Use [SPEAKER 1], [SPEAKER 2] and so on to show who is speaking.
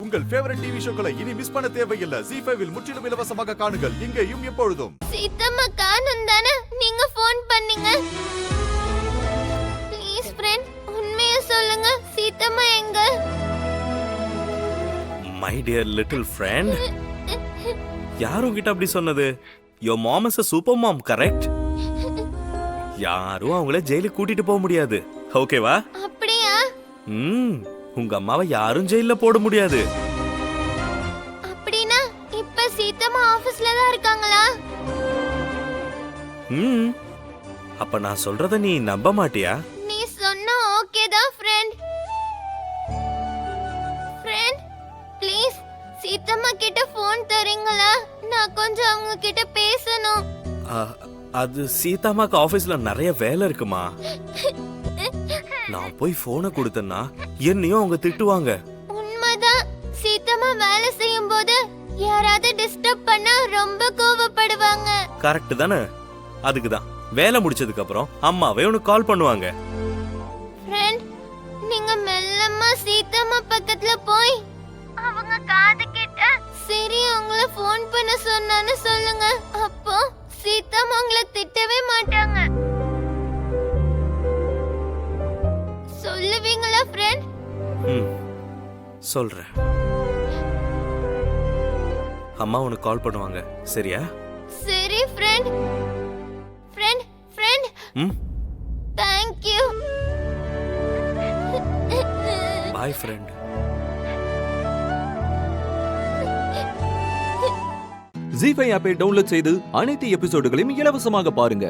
[SPEAKER 1] உங்கள் favourite TV ஷோக்களை இனி miss பண்ண தேவையில்லை. ZEE5 இல் முற்றிலும் இலவசமாக காணுங்கள், இங்கேயும் எப்பொழுதும்.
[SPEAKER 2] சீத்தம்மா காணும் தானே நீங்க ஃபோன் பண்ணீங்க? ப்ளீஸ் ஃப்ரெண்ட், உண்மையை சொல்லுங்க, சீத்தம்மா எங்க?
[SPEAKER 3] மை டியர் லிட்டில் ஃப்ரெண்ட், யார் உங்ககிட்ட அப்படி சொன்னது? Your mom is a super mom, correct? யாரும் அவங்கள ஜெயிலுக்கு கூட்டிட்டு போக முடியாது, ஓகேவா?
[SPEAKER 2] அப்படியா?
[SPEAKER 3] உங்க அம்மாவை யாரும் ஜெயில போட முடியாது.
[SPEAKER 2] அப்படினா இப்ப சீத்தம்மா ஆபீஸ்ல தான் இருக்காங்களா?
[SPEAKER 3] அப்ப நான் சொல்றத நீ நம்ப மாட்டியா?
[SPEAKER 2] நீ சொன்னா ஓகே தான் ஃப்ரெண்ட். ஃப்ரெண்ட் ப்ளீஸ் சீத்தம்மா கிட்ட ஃபோன் தரீங்களா? நான் கொஞ்சம் அவங்க கிட்ட பேசணும்.
[SPEAKER 3] அது சீதாமாக்கு ஆபீஸ்ல நிறைய வேலை இருக்குமா. நான் போய் போனை கொடுத்தேன்னா என்னையும் அவங்க திட்டுவாங்க.
[SPEAKER 2] உண்மைதான், சீத்தம்மா வேலை செய்யும் போது யாராவது டிஸ்டர்ப் பண்ணா ரொம்ப கோவப்படுவாங்க.
[SPEAKER 3] கரெக்ட் தானே? அதுக்குதான் வேலை முடிச்சதுக்கு அப்புறம் அம்மாவே உனக்கு கால் பண்ணுவாங்க.
[SPEAKER 2] ஃப்ரெண்ட், நீங்க மெல்லமா சீத்தம்மா பக்கத்துல போய் அவங்க காது கிட்ட சரி உங்களை ஃபோன் பண்ண சொன்னான்னு சொல்லுங்க. அப்போ சீத்தம்மா உங்களை திட்டவே மாட்டாங்க. சொல்லுவீங்களா ஃப்ரெண்ட்?
[SPEAKER 3] சொல்றேன். அம்மா உனக்கு கால் பண்ணுவாங்க, சரியா?
[SPEAKER 2] சரி friend. Friend friend thank you.
[SPEAKER 3] By friend.
[SPEAKER 4] ZEE5 ஆப்பை டவுன்லோட் செய்து அனைத்து எபிசோடுகளையும் இலவசமாக பாருங்க.